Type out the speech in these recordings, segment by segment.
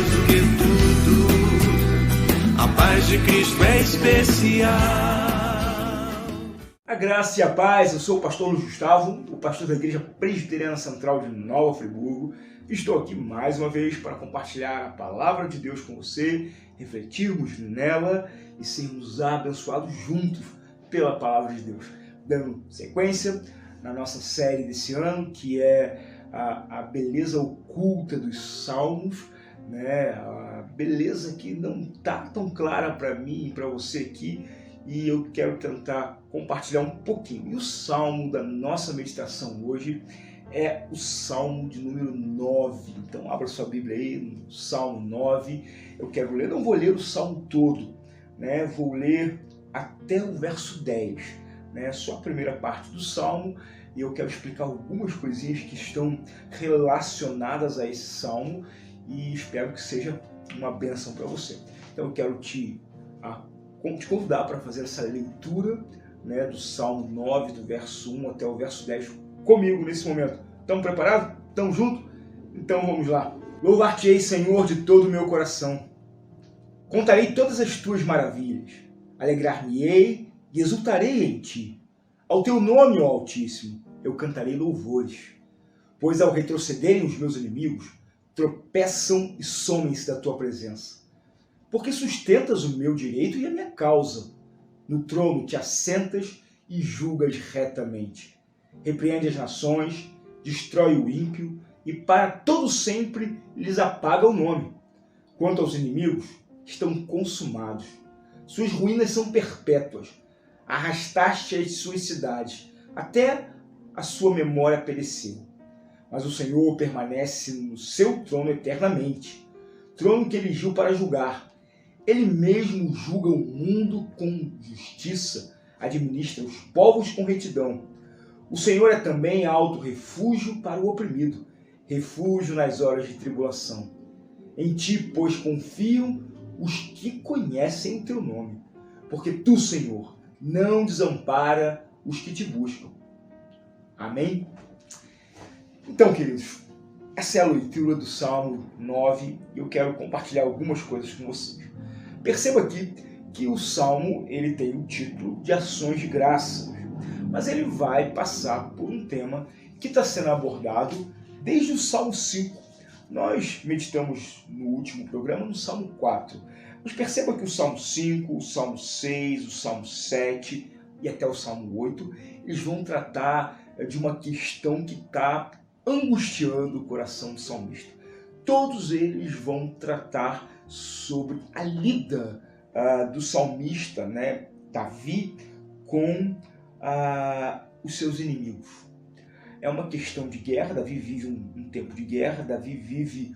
mais do que tudo, a paz de Cristo é especial. A graça e a paz, eu sou o pastor Luiz Gustavo, o pastor da Igreja Presbiteriana Central de Nova Friburgo. Estou aqui mais uma vez para compartilhar a palavra de Deus com você, refletirmos nela e sermos abençoados juntos pela palavra de Deus. Dando sequência na nossa série desse ano, que é a beleza oculta dos Salmos, né? A beleza que não está tão clara para mim e para você aqui, e eu quero tentar compartilhar um pouquinho. E o salmo da nossa meditação hoje é o salmo de número 9. Então abra sua Bíblia aí no salmo 9. Eu quero ler, não vou ler o salmo todo, né? Vou ler até o verso 10, né? Só a primeira parte do salmo, e eu quero explicar algumas coisinhas que estão relacionadas a esse salmo e espero que seja uma bênção para você. Então eu quero te convidar para fazer essa leitura, né, do salmo 9, do verso 1 até o verso 10 comigo nesse momento. Estamos preparados? Estamos juntos? Então vamos lá. Louvar-te-ei, Senhor, de todo o meu coração. Contarei todas as tuas maravilhas. Alegrar-me-ei e exultarei em ti. Ao teu nome, ó Altíssimo, eu cantarei louvores. Pois ao retrocederem os meus inimigos, tropeçam e somem-se da tua presença. Porque sustentas o meu direito e a minha causa. No trono te assentas e julgas retamente. Repreende as nações, destrói o ímpio e para todo sempre lhes apaga o nome. Quanto aos inimigos, estão consumados. Suas ruínas são perpétuas. Arrastaste as suas cidades, até a sua memória pereceu. Mas o Senhor permanece no seu trono eternamente, trono que eligiu para julgar. Ele mesmo julga o mundo com justiça, administra os povos com retidão. O Senhor é também alto refúgio para o oprimido, refúgio nas horas de tribulação. Em ti, pois, confiam os que conhecem o teu nome, porque tu, Senhor, não desampara os que te buscam. Amém? Então, queridos, essa é a leitura do Salmo 9 e eu quero compartilhar algumas coisas com vocês. Perceba aqui que o Salmo ele tem o título de Ações de Graças, mas ele vai passar por um tema que está sendo abordado desde o Salmo 5. Nós meditamos no último programa no Salmo 4, mas perceba que o Salmo 5, o Salmo 6, o Salmo 7 e até o Salmo 8, eles vão tratar de uma questão que está angustiando o coração do salmista. Todos eles vão tratar sobre a lida do salmista, né, Davi, com os seus inimigos. É uma questão de guerra. Davi vive um tempo de guerra, Davi vive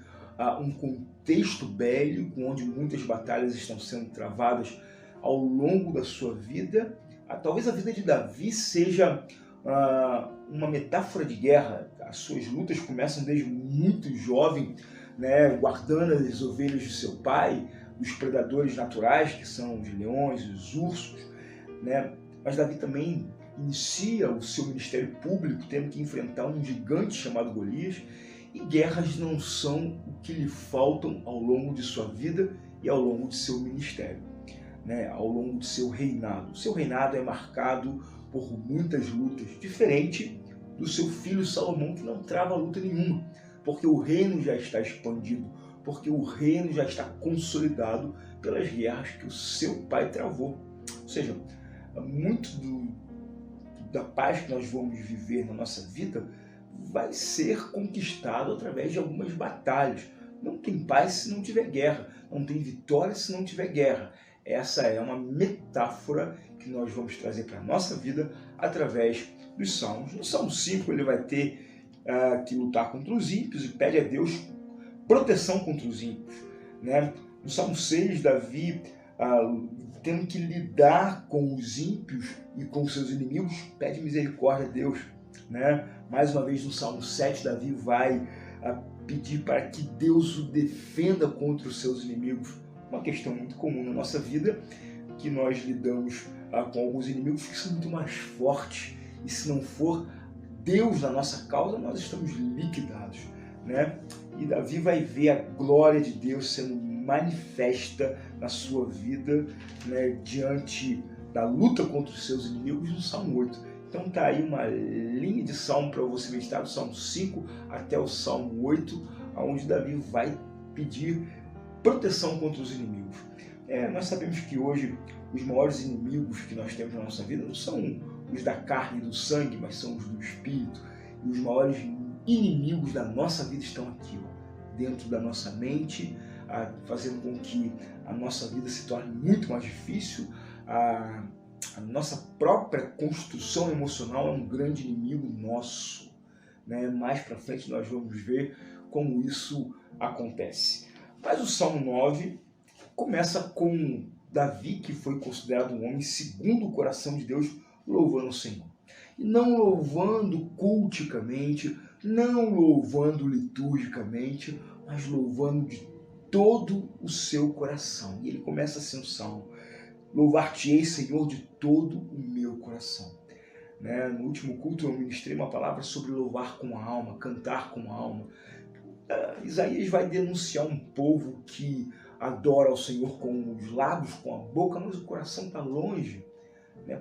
um contexto bélico, onde muitas batalhas estão sendo travadas ao longo da sua vida. Talvez a vida de Davi seja uma metáfora de guerra. As suas lutas começam desde muito jovem, né, guardando as ovelhas de seu pai, dos predadores naturais, que são os leões, os ursos, né? Mas Davi também inicia o seu ministério público tendo que enfrentar um gigante chamado Golias, e guerras não são o que lhe faltam ao longo de sua vida e ao longo de seu ministério, né? Ao longo de seu reinado. O seu reinado é marcado por muitas lutas, diferente do seu filho Salomão, que não trava luta nenhuma, porque o reino já está expandido, porque o reino já está consolidado pelas guerras que o seu pai travou. Ou seja, muito da paz que nós vamos viver na nossa vida vai ser conquistado através de algumas batalhas. Não tem paz se não tiver guerra, não tem vitória se não tiver guerra. Essa é uma metáfora que nós vamos trazer para a nossa vida através dos Salmos. No Salmo 5 ele vai ter que lutar contra os ímpios e pede a Deus proteção contra os ímpios, né? No Salmo 6, Davi tendo que lidar com os ímpios e com seus inimigos, pede misericórdia a Deus, né? Mais uma vez no Salmo 7, Davi vai pedir para que Deus o defenda contra os seus inimigos. Uma questão muito comum na nossa vida, que nós lidamos com alguns inimigos que são muito mais fortes, e se não for Deus na nossa causa, nós estamos liquidados, né? E Davi vai ver a glória de Deus sendo manifesta na sua vida, né, diante da luta contra os seus inimigos, no Salmo 8. Então tá aí uma linha de salmo para você meditar, do Salmo 5 até o Salmo 8, onde Davi vai pedir proteção contra os inimigos. Nós sabemos que hoje os maiores inimigos que nós temos na nossa vida não são os da carne e do sangue, mas são os do espírito. E os maiores inimigos da nossa vida estão aqui, dentro da nossa mente, fazendo com que a nossa vida se torne muito mais difícil. A nossa própria construção emocional é um grande inimigo nosso, né? Mais para frente nós vamos ver como isso acontece. Mas o Salmo 9 começa com Davi, que foi considerado um homem segundo o coração de Deus, louvando o Senhor. E não louvando culticamente, não louvando liturgicamente, mas louvando de todo o seu coração. E ele começa assim o salmo: louvar-te-ei, Senhor, de todo o meu coração. No último culto eu ministrei uma palavra sobre louvar com a alma, cantar com a alma. Isaías vai denunciar um povo que adora ao Senhor com os lábios, com a boca, mas o coração está longe.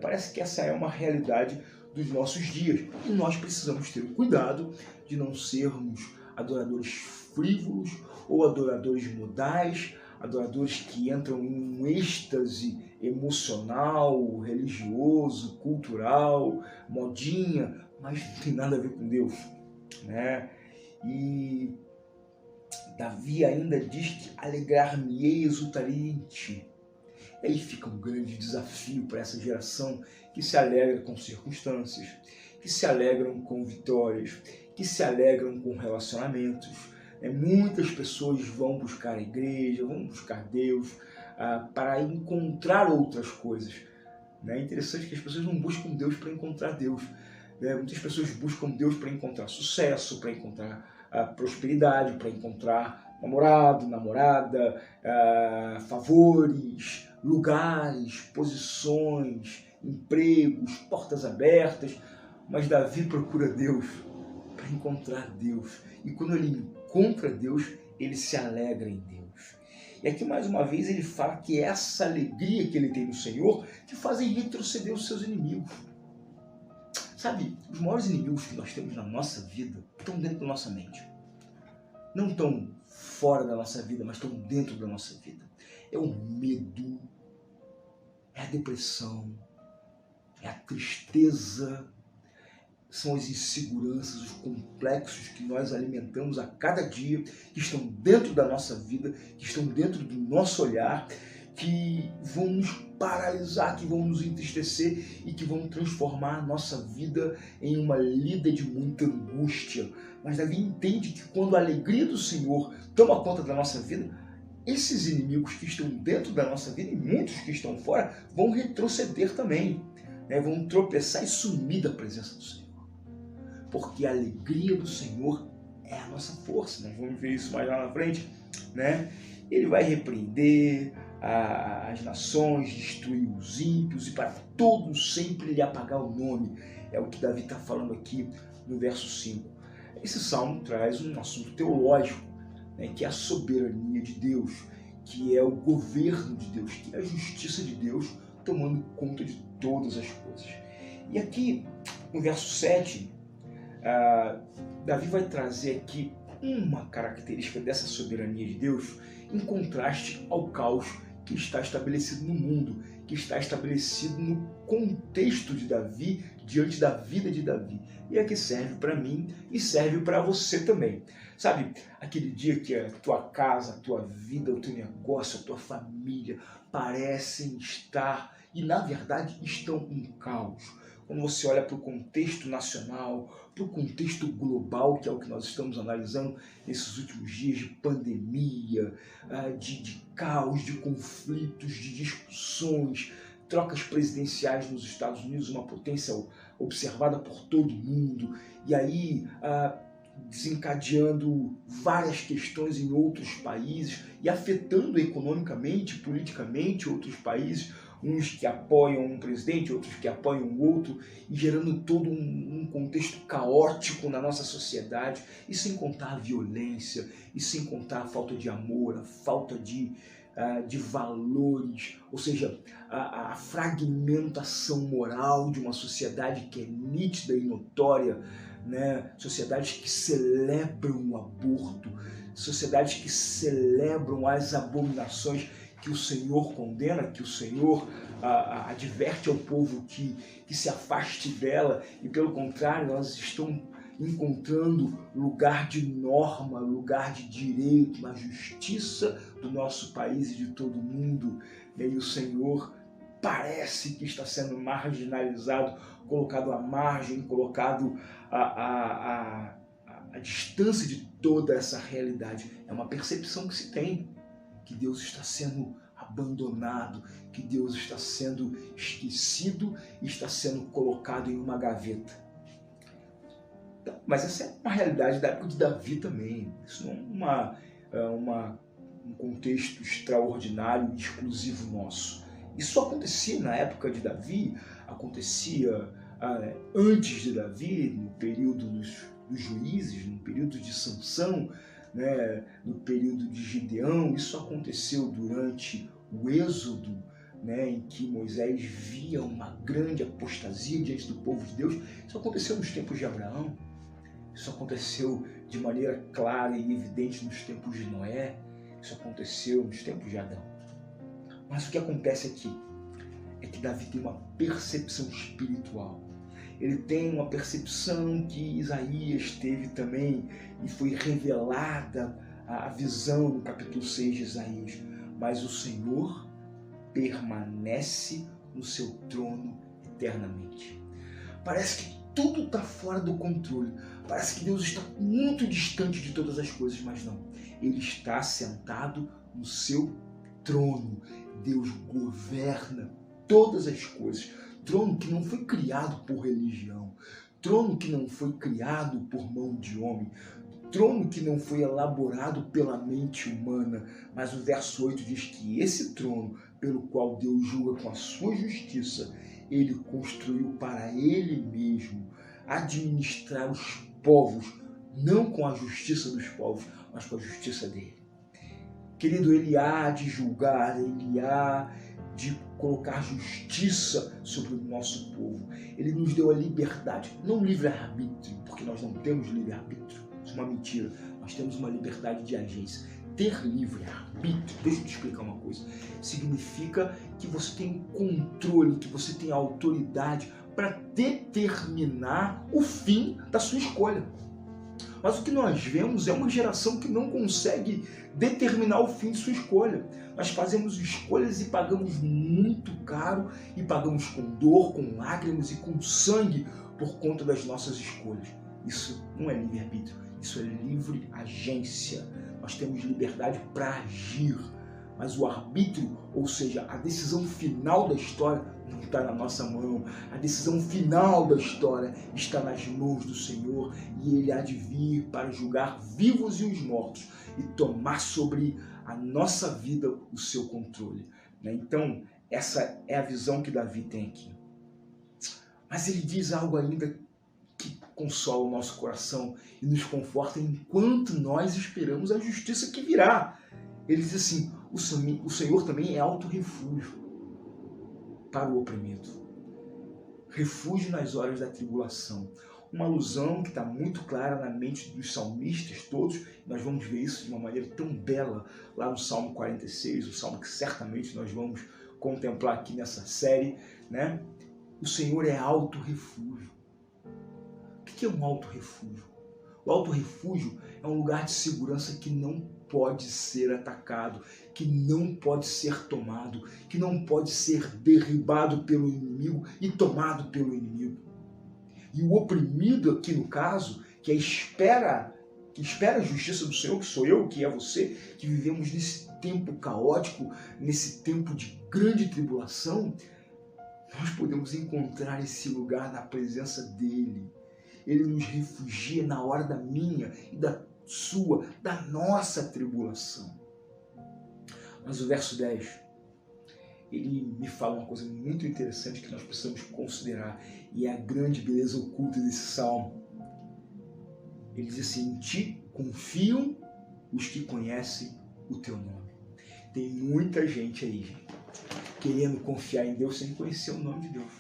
Parece que essa é uma realidade dos nossos dias. E nós precisamos ter o cuidado de não sermos adoradores frívolos ou adoradores modais, adoradores que entram em um êxtase emocional, religioso, cultural, modinha, mas não tem nada a ver com Deus, E Davi ainda diz que alegrar-me-ei e exultarei em ti. E aí fica um grande desafio para essa geração que se alegra com circunstâncias, que se alegram com vitórias, que se alegram com relacionamentos. Muitas pessoas vão buscar a igreja, vão buscar Deus para encontrar outras coisas. É interessante que as pessoas não buscam Deus para encontrar Deus. Muitas pessoas buscam Deus para encontrar sucesso, para encontrar prosperidade, para encontrar namorado, namorada, favores, lugares, posições, empregos, portas abertas. Mas Davi procura Deus para encontrar Deus. E quando ele encontra Deus, ele se alegra em Deus. E aqui mais uma vez ele fala que é essa alegria que ele tem no Senhor que fazem retroceder os seus inimigos. Sabe, os maiores inimigos que nós temos na nossa vida estão dentro da nossa mente. Não estão fora da nossa vida, mas estão dentro da nossa vida. É o medo, é a depressão, é a tristeza, são as inseguranças, os complexos que nós alimentamos a cada dia, que estão dentro da nossa vida, que estão dentro do nosso olhar, que vão nos paralisar, que vão nos entristecer e que vão transformar a nossa vida em uma lida de muita angústia. Mas Davi entende que quando a alegria do Senhor toma conta da nossa vida, esses inimigos que estão dentro da nossa vida e muitos que estão fora vão retroceder também, vão tropeçar e sumir da presença do Senhor. Porque a alegria do Senhor é a nossa força. Nós vamos ver isso mais lá na frente. Ele vai repreender as nações, destruir os ímpios e para todos sempre lhe apagar o nome. É o que Davi está falando aqui no verso 5. Esse salmo traz um assunto teológico, que é a soberania de Deus, que é o governo de Deus, que é a justiça de Deus tomando conta de todas as coisas. E aqui, no verso 7, Davi vai trazer aqui uma característica dessa soberania de Deus em contraste ao caos que está estabelecido no mundo, que está estabelecido no contexto de Davi, diante da vida de Davi. E aqui serve para mim e serve para você também. Sabe, aquele dia que a tua casa, a tua vida, o teu negócio, a tua família parecem estar, e na verdade estão em caos. Quando você olha para o contexto nacional, para o contexto global, que é o que nós estamos analisando nesses últimos dias de pandemia, de caos, de conflitos, de discussões, trocas presidenciais nos Estados Unidos, uma potência observada por todo mundo, e aí desencadeando várias questões em outros países e afetando economicamente, politicamente outros países, uns que apoiam um presidente, outros que apoiam o outro, e gerando todo um contexto caótico na nossa sociedade, e sem contar a violência, e sem contar a falta de amor, a falta de valores, ou seja, a fragmentação moral de uma sociedade que é nítida e notória, né? Sociedades que celebram o aborto, sociedades que celebram as abominações que o Senhor condena, que o Senhor adverte ao povo que se afaste dela, e pelo contrário, elas estão encontrando lugar de norma, lugar de direito na justiça do nosso país e de todo mundo, e o Senhor parece que está sendo marginalizado, colocado à margem, colocado à distância de toda essa realidade. É uma percepção que se tem, que Deus está sendo abandonado, que Deus está sendo esquecido e está sendo colocado em uma gaveta. Mas essa é uma realidade da época de Davi também. Isso não é um contexto extraordinário e exclusivo nosso. Isso acontecia na época de Davi, acontecia antes de Davi, no período dos juízes, no período de Sansão, né, no período de Gideão. Isso aconteceu durante o Êxodo, né, em que Moisés via uma grande apostasia diante do povo de Deus. Isso aconteceu nos tempos de Abraão. Isso aconteceu de maneira clara e evidente nos tempos de Noé. Isso aconteceu nos tempos de Adão. Mas o que acontece aqui é que Davi tem uma percepção espiritual. Ele tem uma percepção que Isaías teve também, e foi revelada a visão no capítulo 6 de Isaías. Mas o Senhor permanece no seu trono eternamente. Parece que tudo está fora do controle. Parece que Deus está muito distante de todas as coisas, mas não. Ele está sentado no seu trono. Deus governa todas as coisas. Trono que não foi criado por religião. Trono que não foi criado por mão de homem. Trono que não foi elaborado pela mente humana. Mas o verso 8 diz que esse trono, pelo qual Deus julga com a sua justiça, ele construiu para ele mesmo administrar os povos, não com a justiça dos povos, mas com a justiça dele. Querido, ele há de julgar, ele há de colocar justiça sobre o nosso povo. Ele nos deu a liberdade, não livre-arbítrio, porque nós não temos livre-arbítrio. Isso é uma mentira. Nós temos uma liberdade de agência. Ter livre-arbítrio, deixa eu te explicar uma coisa, significa que você tem controle, que você tem autoridade para determinar o fim da sua escolha. Mas o que nós vemos é uma geração que não consegue determinar o fim de sua escolha. Nós fazemos escolhas e pagamos muito caro, e pagamos com dor, com lágrimas e com sangue por conta das nossas escolhas. Isso não é livre-arbítrio, isso é livre agência. Nós temos liberdade para agir, mas o arbítrio, ou seja, a decisão final da história, não está na nossa mão. A decisão final da história está nas mãos do Senhor, e Ele há de vir para julgar vivos e os mortos e tomar sobre a nossa vida o seu controle. Então, essa é a visão que Davi tem aqui. Mas ele diz algo ainda que consola o nosso coração e nos conforta enquanto nós esperamos a justiça que virá. Ele diz assim: o Senhor também é alto refúgio para o oprimido, refúgio nas horas da tribulação. Uma alusão que está muito clara na mente dos salmistas todos. Nós vamos ver isso de uma maneira tão bela lá no Salmo 46, o salmo que certamente nós vamos contemplar aqui nessa série, né? O Senhor é alto refúgio. O que é um alto refúgio? O alto refúgio é um lugar de segurança que não pode ser atacado, que não pode ser tomado, que não pode ser derribado pelo inimigo e tomado pelo inimigo. E o oprimido aqui no caso, que espera a justiça do Senhor, que sou eu, que é você, que vivemos nesse tempo caótico, nesse tempo de grande tribulação, nós podemos encontrar esse lugar na presença dele. Ele nos refugia na hora da minha e da sua, da nossa tribulação. Mas o verso 10, ele me fala uma coisa muito interessante que nós precisamos considerar, e é a grande beleza oculta desse salmo. Ele diz assim: em ti confiam os que conhecem o teu nome. Tem muita gente aí, gente, querendo confiar em Deus sem conhecer o nome de Deus.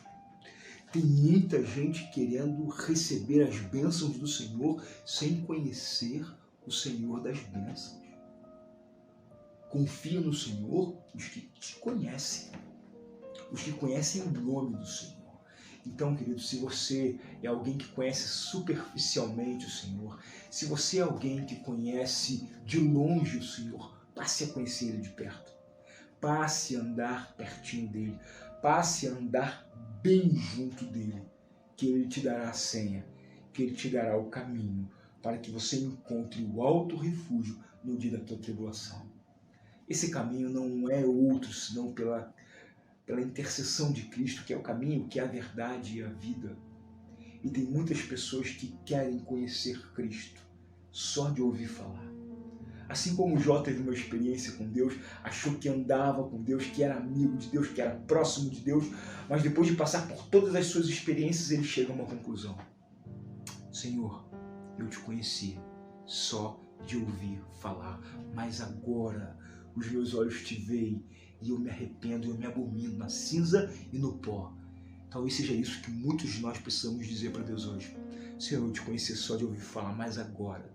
Tem muita gente querendo receber as bênçãos do Senhor sem conhecer o Senhor das bênçãos. Confia no Senhor os que te conhecem, os que conhecem o nome do Senhor. Então, querido, se você é alguém que conhece superficialmente o Senhor, se você é alguém que conhece de longe o Senhor, passe a conhecer Ele de perto. Passe a andar pertinho dEle. Passe a andar bem junto dEle, que Ele te dará a senha, que Ele te dará o caminho para que você encontre o alto refúgio no dia da tua tribulação. Esse caminho não é outro senão pela intercessão de Cristo, que é o caminho, que é a verdade e a vida. E tem muitas pessoas que querem conhecer Cristo só de ouvir falar. Assim como Jó teve uma experiência com Deus, achou que andava com Deus, que era amigo de Deus, que era próximo de Deus, mas depois de passar por todas as suas experiências, ele chega a uma conclusão: Senhor, eu te conheci só de ouvir falar, mas agora os meus olhos te veem e eu me arrependo, eu me abomino na cinza e no pó. Talvez seja isso que muitos de nós precisamos dizer para Deus hoje: Senhor, eu te conheci só de ouvir falar, mas agora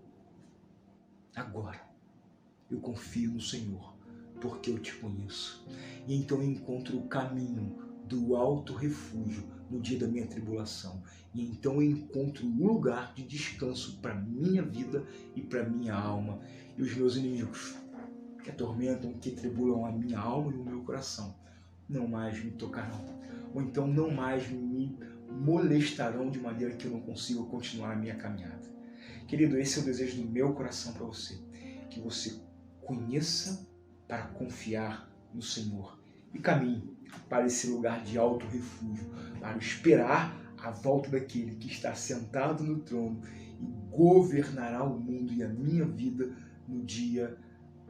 eu confio no Senhor, porque eu te conheço. E então eu encontro o caminho do alto refúgio no dia da minha tribulação. E então eu encontro um lugar de descanso para minha vida e para minha alma. E os meus inimigos, que atormentam, que tribulam a minha alma e o meu coração, não mais me tocarão. Ou então não mais me molestarão de maneira que eu não consiga continuar a minha caminhada. Querido, esse é o desejo do meu coração para você. Que você conheça para confiar no Senhor e caminhe para esse lugar de alto refúgio, para esperar a volta daquele que está sentado no trono e governará o mundo e a minha vida no dia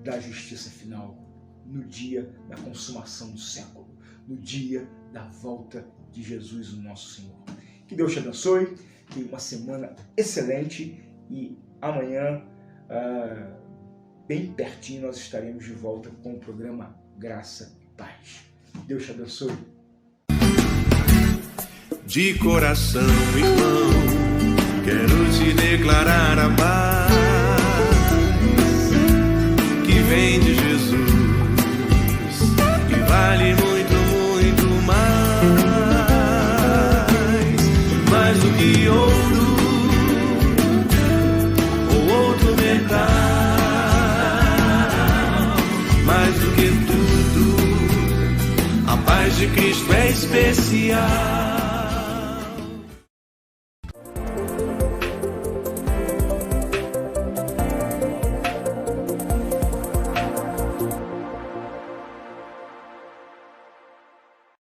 da justiça final, no dia da consumação do século, no dia da volta de Jesus, o nosso Senhor. Que Deus te abençoe, tenha uma semana excelente e amanhã, bem pertinho, nós estaremos de volta com o programa Graça e Paz. Deus te abençoe. De coração, irmão, quero te declarar a paz que vem de Jesus e vale muito, muito mais do que ouro ou outro metal, mais do que tudo, a paz de Cristo é especial.